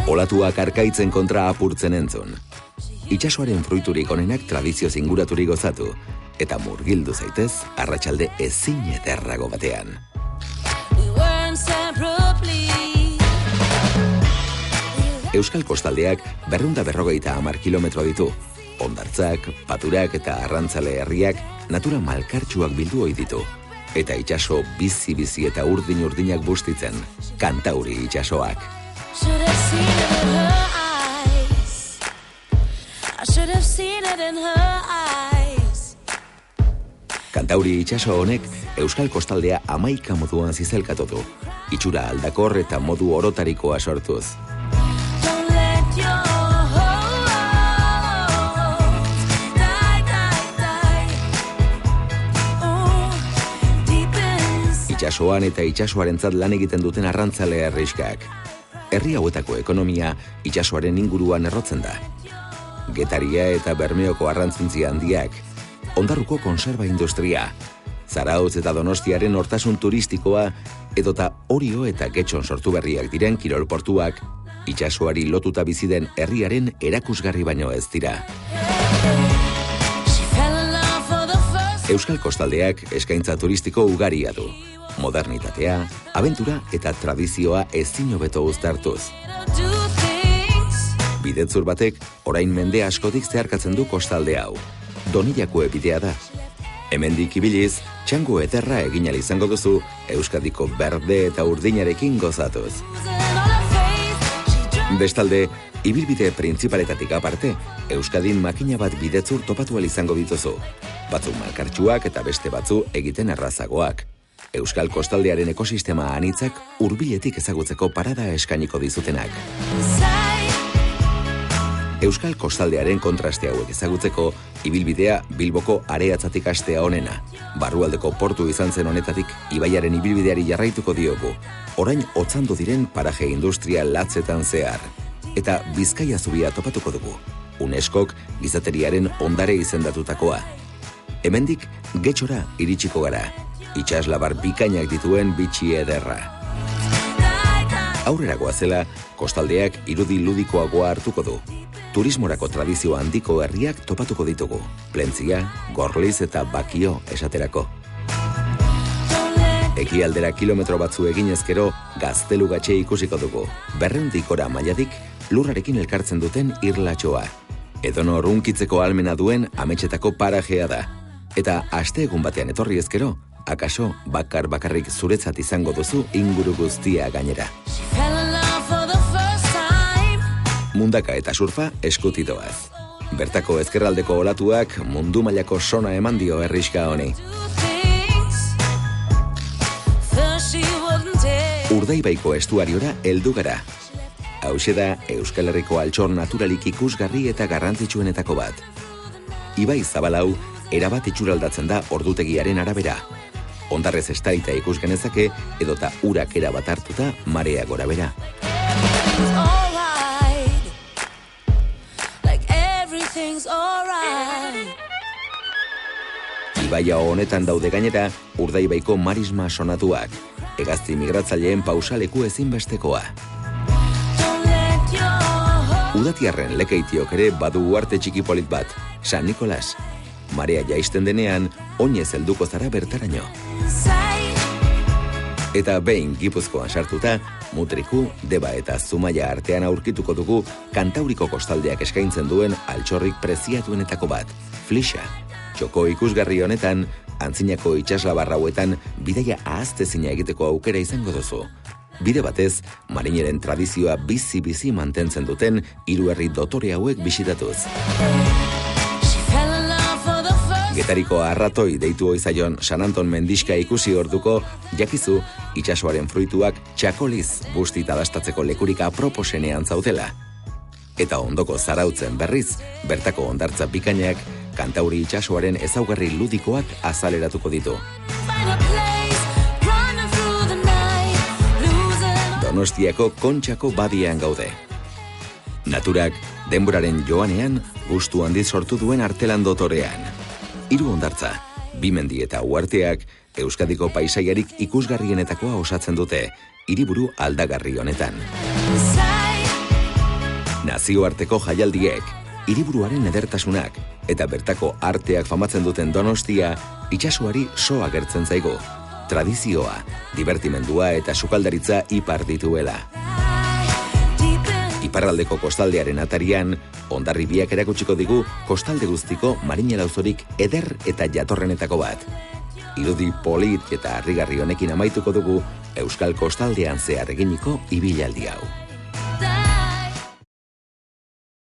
Olatuak arkaitzen kontra apurtzen entzun. Itsasoaren fruiturik onenak tradizioz inguraturik gozatu, eta murgildu zaitez arratsalde ezin ederrago batean. Euskal kostaldeak 250 kilometro ditu. Hondartzak, paturak eta arrantzale herriak natura malkartsuak bildu ohi ditu. Eta itsaso bizi-bizi eta urdin-urdinak bustitzen, Kantauri itsasoak. Kantauri itsaso honek Euskal kostaldea 11 moduan zizelkatu du. Itxura aldakor eta modu orotarikoa sortuz. Itsasoan eta itsasoarentzat lan egiten duten arrantzale herriskak. Herri hauetako ekonomia itsasoaren inguruan errotzen da. Getaria eta Bermeoko arrantzontzia handiak, Ondarruko konserba industria, Zarautz eta Donostiaren hortasun turistikoa, edota Orio eta Getxon sortu berriak diren kirolportuak, itsasoari lotuta bizi den herriaren erakusgarri baino ez dira. Euskal kostaldeak eskaintza turistiko ugaria du. Modernitatea, abentura eta tradizioa ezin hobeto uztartuz. Bidetzur batek orain mende askotik zeharkatzen du kostalde hau. Donillakue bidea da. Hemendik ibiliz, txango ederra egin ahal izango duzu Euskadiko berde eta urdinarekin gozatuz. Bestalde, ibilbide printzipaletatik aparte, Euskadin makina bat bidetzur topatu ahal izango dituzu. Batzu malkartsuak eta beste batzu egiten errazagoak. Euskal kostaldearen ekosistema anitzak hurbiletik ezagutzeko parada eskainiko dizutenak. Euskal kostaldearen kontraste hauek ezagutzeko, ibilbidea Bilboko Areatzatik hastea onena. Barrualdeko portu izan zen honetatik, ibaiaren ibilbideari jarraituko diogu. Orain otzandu diren paraje industrial latzetan zehar. Eta Bizkaia zubia topatuko dugu. UNESCOk gizateriaren ondare izendatutakoa. Hemendik Getxora iritsiko gara. Itsaslabar bikainak dituen bitxi ederra. Aurrera goazela, kostaldeak irudi ludikoagoa hartuko du. Turismorako tradizio handiko herriak topatuko ditugu. Plentzia, Gorliz eta Bakio esaterako. Ekialdera kilometro batzu eginezkero, Gaztelu Gatxe ikusiko dugu. 200 gora mailatik lurrarekin elkartzen duten irlatxoa. Edonor hunkitzeko ahalmena duen ametsetako parajea da. Eta aste egun batean etorri ezkero, akaso bakarrik zuretzat izango duzu inguru guztia gainera. Mundaka eta surfa eskutidoaz. Bertako ezkerraldeko olatuak mundu mailako sona eman dio herriska honi. Urdaibaiko estuariora heldu gara. Hauxe da Euskal Herriko altxor naturalik ikusgarri eta garrantzitsuenetako bat. Ibai zabalau erabat itxuraldatzen da ordutegiaren arabera. Hondarrez estaita ikus genezake edota urak erabat hartuta marea gora bera. Ibaia honetan daude gainera Urdaibaiko marisma sonatuak, hegazti migratzaileen pausaleku ezinbestekoa. Udatiarren lekeitiok ere badu uarte txiki polit bat, San Nikolas. Marea jaisten denean, oinez helduko zara bertaraino. Eta behin Gipuzkoan sartuta, Mutriku, Deba eta Zumaia artean aurkituko dugu Kantauriko kostaldeak eskaintzen duen altxorrik preziatuenetako bat, Flixa. Txoko ikusgarri honetan, antzinako itsaslabarrauetan bidaia ahaztezina egiteko aukera izango duzu. Bide batez, marineren tradizioa bizi-bizi mantentzen duten hiru herri dotore hauek bisitatuz. Getariko arratoi deitu oizaion San Anton mendiska ikusi orduko, jakizu itsasoaren fruituak txakoliz bustita dastatzeko lekurik aproposenean zaudela. Eta ondoko Zarautzen berriz, bertako hondartza bikainak, Kantauri itsasoaren ezaugarri ludikoak azaleratuko ditu. Donostiako Kontxako badian gaude. Naturak denboraren joanean gustu handiz sortu duen artelan dotorean. 3 hondartza, 2 mendi eta uharteak Euskadiko paisaiarik ikusgarrienetakoa osatzen dute, hiriburu aldagarri honetan. nazioarteko jaialdiek, hiriburuaren edertasunak, eta bertako arteak famatzen duten Donostia, itsasoari so agertzen zaigu. Tradizioa, divertimendua eta sukaldaritza ipar dituela. Iparraldeko kostaldearen atarian, Hondarribiak erakutsiko digu kostalde guztiko marina lauzorik eder eta jatorrenetako bat. Irudi polit eta harrigarri honekin amaituko dugu Euskal Kostaldean zehar eginiko ibilaldi hau.